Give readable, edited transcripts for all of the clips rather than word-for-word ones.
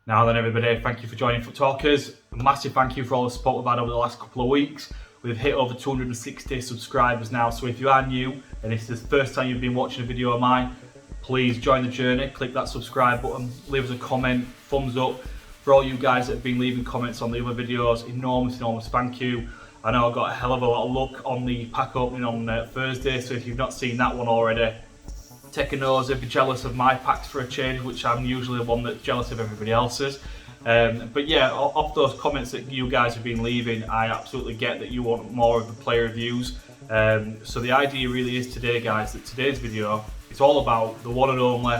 Now then everybody, thank you for joining Foot Talkers. A massive thank you for all the support we've had over the last couple of weeks. We've hit over 260 subscribers now, so if you are new and this is the first time you've been watching a video of mine, please join the journey, click that subscribe button, leave us a comment, thumbs up. For all you guys that have been leaving comments on the other videos, enormous thank you. I know I got a hell of a lot of luck on the pack opening on Thursday, so if you've not seen that one already, take a nose, if you're jealous of my packs for a change, which I'm usually the one that's jealous of everybody else's. But yeah, off those comments that you guys have been leaving, I absolutely get that you want more of the player reviews. So the idea really is today, guys, that today's video is all about the one and only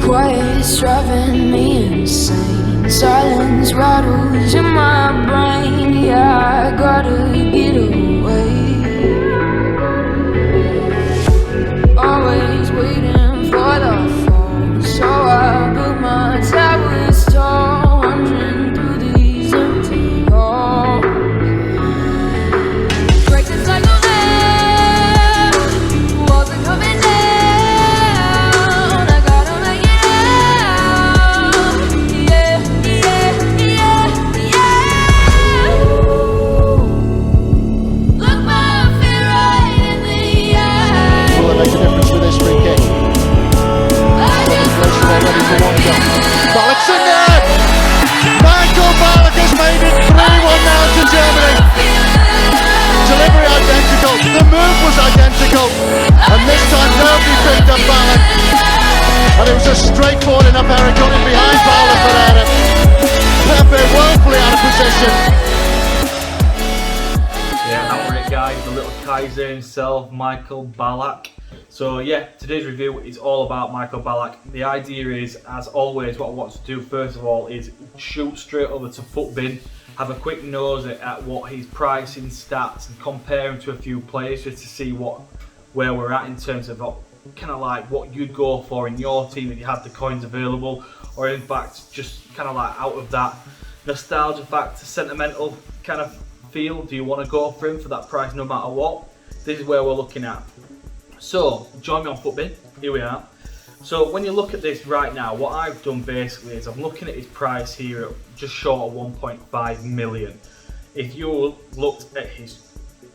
Quiet's driving me insane. Silence rattles in my brain. Yeah, I gotta get away. Always waiting for the fall, so I built my towers tall, wandering through these empty halls. Break the cycle now, walls are coming down. Ballack's in there! Ballack has made it 3-1 now to Germany. Delivery identical, the move was identical, and this time nobody picked up Ballack. And it was a straightforward enough error, got in behind Ballack for Adam. Pepe woefully out of position. Yeah, that was it guys, the little Kaiser himself, Michael Ballack. So yeah, today's review is all about Michael Ballack. The idea is, as always, what I want to do first of all is shoot straight over to Footbin, have a quick nose at what his pricing stats and compare him to a few players just to see where we're at in terms of kind of like what you'd go for in your team if you had the coins available, or in fact just kind of like out of that nostalgia factor, sentimental kind of feel. Do you want to go for him for that price no matter what? This is where we're looking at. So, join me on Footbin, here we are. So when you look at this right now, what I've done basically is I'm looking at his price here at just short of 1.5 million. If you looked at his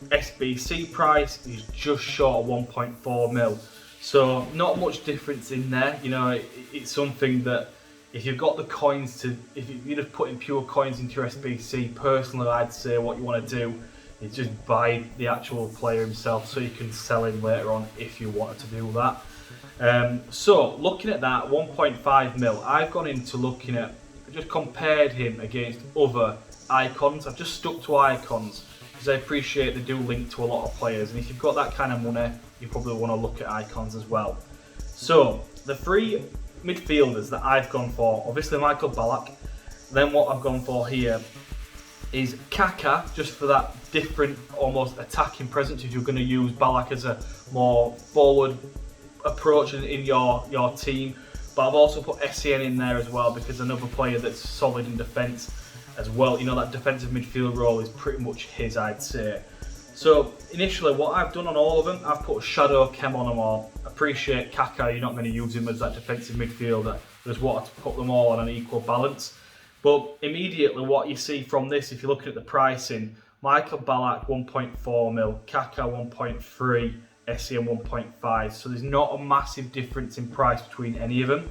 SBC price, he's just short of 1.4 mil. So not much difference in there, you know, it's something that if you've got the coins to, if you're just putting pure coins into your SBC, personally I'd say what you want to do is just buy the actual player himself so you can sell him later on if you wanted to do that. So looking at that 1.5 mil, I've gone into looking at, just compared him against other icons. I've just stuck to icons because I appreciate they do link to a lot of players, and if you've got that kind of money you probably want to look at icons as well. So the three midfielders that I've gone for, obviously Michael Ballack, then what I've gone for here is Kaka, just for that different, almost attacking presence if you're going to use Ballack as a more forward approach in your team. But I've also put SEN in there as well because another player that's solid in defence as well. You know, that defensive midfield role is pretty much his, I'd say. So initially what I've done on all of them, I've put a shadow chem on them all. Appreciate Kaka, you're not going to use him as that defensive midfielder. Just wanted to put them all on an equal balance. But immediately what you see from this, if you're looking at the pricing, Michael Ballack 1.4 mil, Kaka 1.3, SEN 1.5. So there's not a massive difference in price between any of them.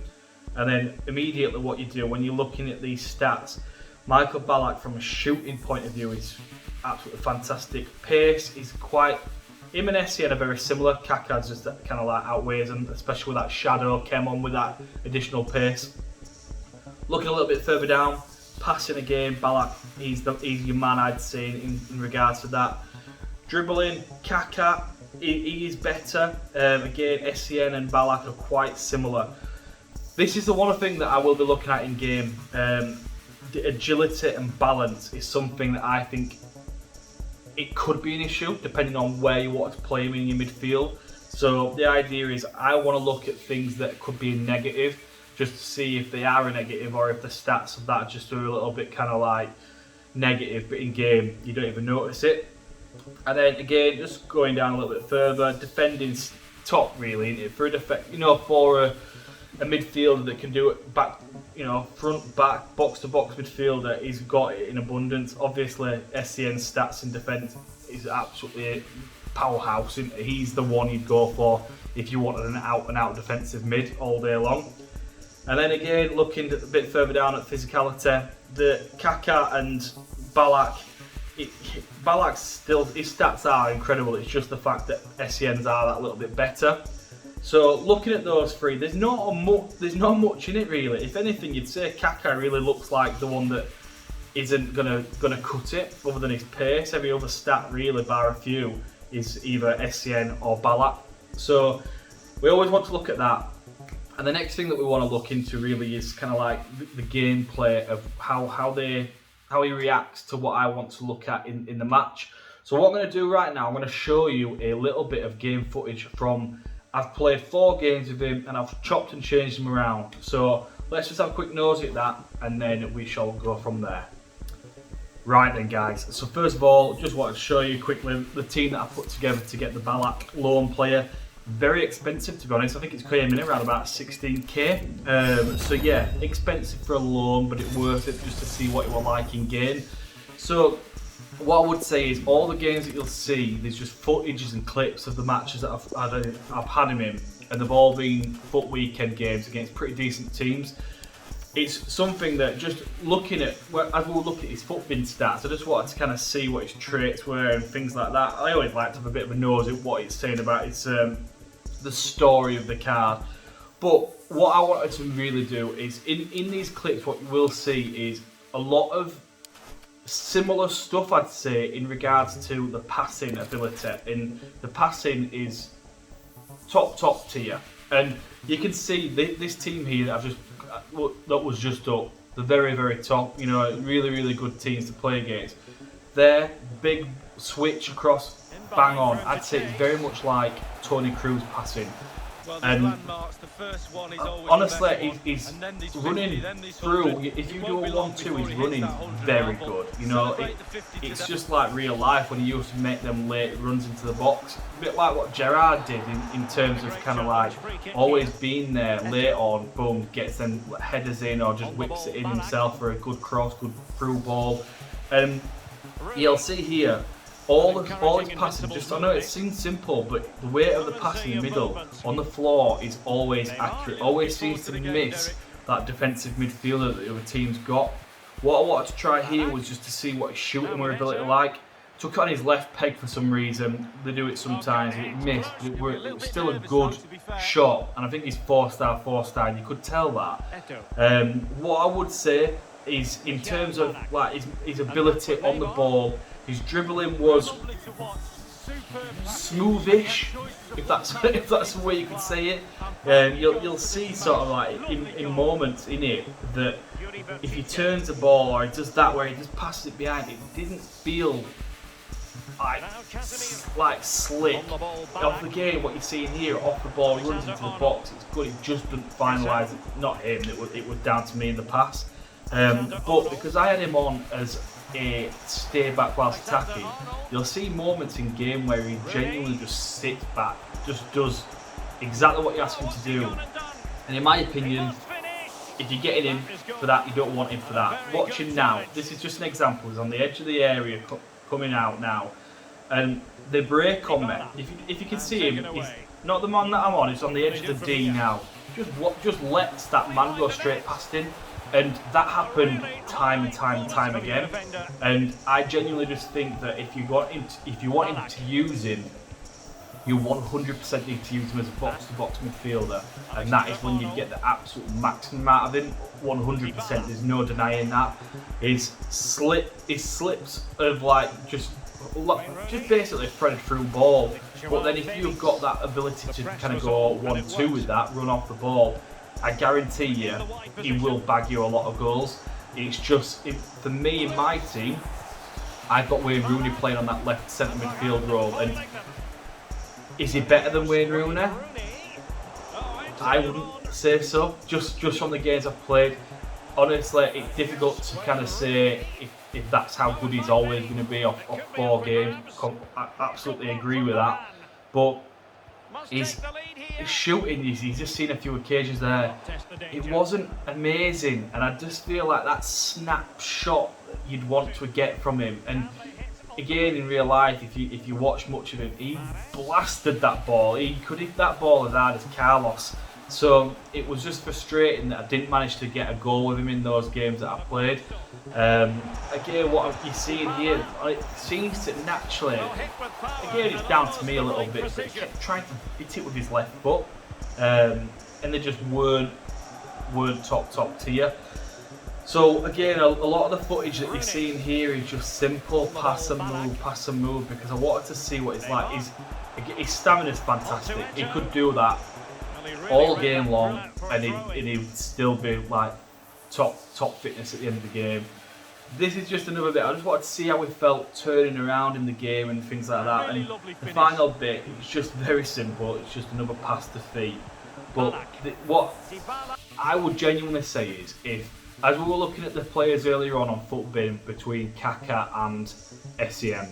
And then immediately what you do when you're looking at these stats, Michael Ballack from a shooting point of view is absolutely fantastic. Pace is quite, him and SEN are very similar. Kaka's just that kind of like outweighs them, especially with that shadow came on with that additional pace. Looking a little bit further down, passing again, Ballack, he's your man, I'd say, in regards to that. Dribbling, Kaka, he is better. Again, SEN and Ballack are quite similar. This is the one thing that I will be looking at in game. The agility and balance is something that I think it could be an issue depending on where you want to play him in your midfield. So the idea is I want to look at things that could be a negative, just to see if they are a negative or if the stats of that just are a little bit kind of like, negative, but in game you don't even notice it. And then again, just going down a little bit further, defending's top really, isn't it? For for a midfielder that can do it back, front, back, box to box midfielder, he's got it in abundance. Obviously, SCN's stats in defence is absolutely a powerhouse. Isn't it? He's the one you'd go for if you wanted an out and out defensive mid all day long. And then again, looking a bit further down at physicality, the Kaka and Ballack. Ballack's still, his stats are incredible. It's just the fact that SCN's are that little bit better. So looking at those three, there's not much in it really. If anything, you'd say Kaka really looks like the one that isn't gonna cut it, other than his pace. Every other stat really, bar a few, is either SCN or Ballack. So we always want to look at that. And the next thing that we want to look into really is kind of like the gameplay of how he reacts to what I want to look at in the match. So what I'm going to do right now, I'm going to show you a little bit of game footage from, I've played 4 games with him and I've chopped and changed him around. So let's just have a quick nosy at that and then we shall go from there. Right then guys, so first of all, just wanted to show you quickly the team that I put together to get the Ballack loan player. Very expensive to be honest. I think it's came in around about 16k. So yeah, expensive for a loan, but it's worth it just to see what it will like in game. So what I would say is all the games that you'll see, there's just footages and clips of the matches that I've had him in, and they've all been FUT weekend games against pretty decent teams. It's something that just looking at, as we'll look at his FUT bin stats, I just wanted to kind of see what his traits were and things like that. I always like to have a bit of a nose at what it's saying about its the story of the card. But what I wanted to really do is, in these clips, what you will see is a lot of similar stuff, I'd say, in regards to the passing ability. And the passing is top tier. And you can see this team here that was just up, the very top, really good teams to play against. Their big switch across, bang on. I'd say it's very much like Tony Cruz passing. And honestly, he's running through. If you do a 1-2, he's running very good. It's just like real life when he used to make them late runs into the box. A bit like what Gerrard did in terms of kind of like always being there late on, boom, gets them headers in or just whips it in himself for a good cross, good through ball. And you'll see here, all his passing, I know it seems simple, but the weight of the pass in the middle on the floor is always accurate, always seems to miss that defensive midfielder that the other team's got. What I wanted to try here was just to see what his shooting ability like. Took it on his left peg for some reason. They do it sometimes, it missed, but it was still a good shot, and I think he's 4-star, you could tell that. What I would say is, in terms of like his ability on the ball, his dribbling was smoothish, if that's the way you could say it. You'll see sort of like in moments in it that if he turns the ball or he does that where he just passes it behind, it didn't feel like slick. Off the game, what you're seeing here, off the ball, he runs into the box, it's good, it just doesn't finalise it. Not him, it was down to me in the pass. But because I had him on as a stay back whilst attacking, you'll see moments in game where he genuinely just sits back, just does exactly what you ask him to do. And in my opinion, if you're getting him for that, you don't want him for that. Watch him now. This is just an example. He's on the edge of the area coming out now, and they break on me. If you can see him, he's not the man that I'm on. He's on the edge of the D now. Just lets that man go straight past him. And that happened time and time again. And I genuinely just think that if you want him to use him, you 100% need to use him as a box-to-box midfielder, and that is when you get the absolute maximum out of him. 100%. There's no denying that. His slips of like just basically threaded through ball. But then if you've got that ability to kind of go 1-2 with that, run off the ball, I guarantee you, he will bag you a lot of goals. It's just, for me in my team, I've got Wayne Rooney playing on that left centre midfield role, and is he better than Wayne Rooney? I wouldn't say so. Just from the games I've played, honestly, it's difficult to kind of say if that's how good he's always going to be off 4 games. I absolutely agree with that. But his shooting, he's just seen a few occasions there. It wasn't amazing, and I just feel like that snapshot that you'd want to get from him. And again, in real life, if you watch much of him, he blasted that ball. He could hit that ball as hard as Carlos. So it was just frustrating that I didn't manage to get a goal with him in those games that I played. Again, what you're seeing here, it seems to naturally, again, it's down to me a little bit, but he kept trying to hit it with his left foot, and they just weren't top tier. So again, a lot of the footage that you're seeing here is just simple pass and move, because I wanted to see what it's like. His stamina's fantastic. He could do that all game long, and he'd still be like top fitness at the end of the game. This is just another bit. I just wanted to see how he felt turning around in the game and things like that. And the final bit, it's just very simple. It's just another pass to feet. But what I would genuinely say is, as we were looking at the players earlier on Footbin between Kaka and SEM,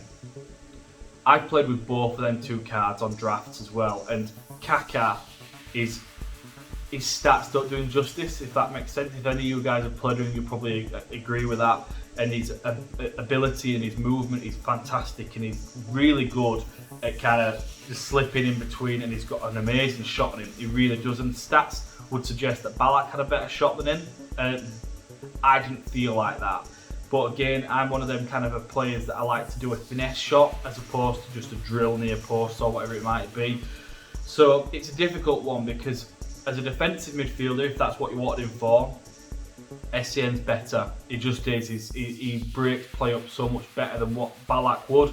I played with both of them 2 cards on drafts as well, and Kaka, his stats don't do him justice, if that makes sense. If any of you guys have played him, you probably agree with that. And his ability and his movement is fantastic, and he's really good at kind of just slipping in between, and he's got an amazing shot on him. He really does, and stats would suggest that Ballack had a better shot than him. I didn't feel like that. But again, I'm one of them kind of players that I like to do a finesse shot as opposed to just a drill near post or whatever it might be. So it's a difficult one, because as a defensive midfielder, if that's what you wanted him for, SCN's better. He just is. He breaks play up so much better than what Ballack would.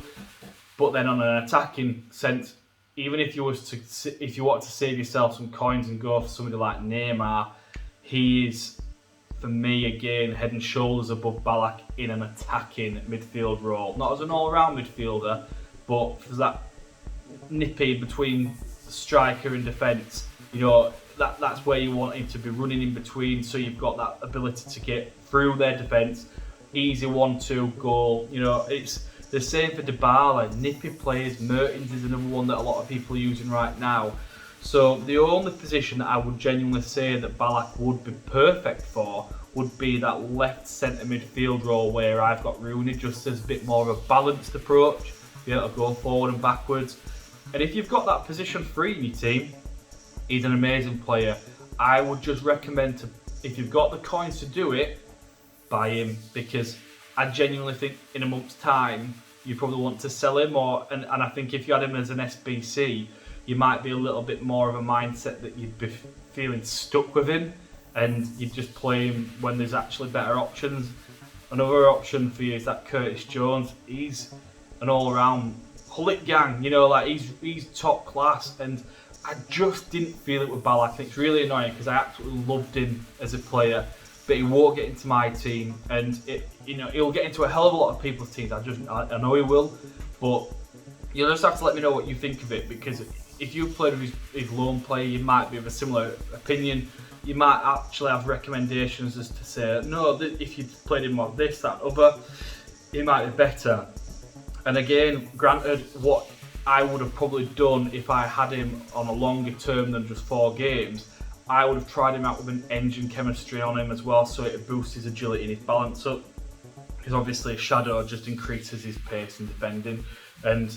But then on an attacking sense, even if you wanted to save yourself some coins and go for somebody like Neymar, he is, for me, again, head and shoulders above Ballack in an attacking midfield role. Not as an all-round midfielder, but for that nippy between striker and defence. You know, that's where you want him to be running in between, so you've got that ability to get through their defence. Easy 1-2 goal. You know, it's the same for Dybala. Nippy players. Mertens is another one that a lot of people are using right now. So the only position that I would genuinely say that Ballack would be perfect for would be that left centre midfield role, where I've got Rooney just as a bit more of a balanced approach, be able to go forward and backwards. And if you've got that position free in your team, he's an amazing player. I would just recommend, if you've got the coins to do it, buy him, because I genuinely think in a month's time you probably want to sell him, and I think if you had him as an SBC, you might be a little bit more of a mindset that you'd be feeling stuck with him, and you'd just play him when there's actually better options. Another option for you is that Curtis Jones. He's an all-around Hullet gang, you know, like he's top class, and I just didn't feel it with Ballack. It's really annoying because I absolutely loved him as a player, but he won't get into my team, and he'll get into a hell of a lot of people's teams. I know he will, but you'll just have to let me know what you think of it, because if you've played with his lone player, you might be of a similar opinion. You might actually have recommendations as to say, no, if you played him like this, that, other, he might be better. And again, granted, what I would have probably done if I had him on a longer term than just 4 games, I would have tried him out with an engine chemistry on him as well, so it boosts his agility and his balance up. Because obviously Shadow just increases his pace in defending, and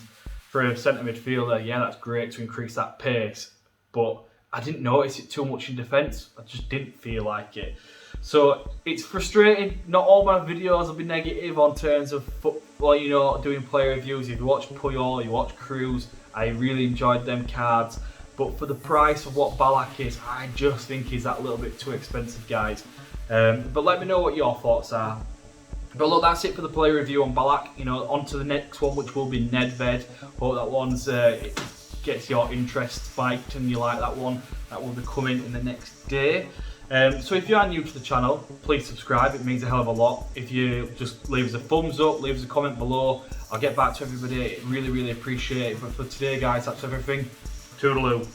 for a centre midfielder, yeah, that's great to increase that pace, but I didn't notice it too much in defence. I just didn't feel like it. So it's frustrating. Not all my videos will be negative on terms of football, you know, doing player reviews. If you watch Puyol, you watch Cruz, I really enjoyed them cards. But for the price of what Ballack is, I just think he's that little bit too expensive, guys. But let me know what your thoughts are. But look, that's it for the player review on Ballack. You know, on to the next one, which will be Nedved. Hope that one's gets your interest spiked and you like that one. That will be coming in the next day. So if you are new to the channel, please subscribe. It means a hell of a lot. If you just leave us a thumbs up, leave us a comment below, I'll get back to everybody. Really, really appreciate it. But for today, guys, that's everything. Toodaloo.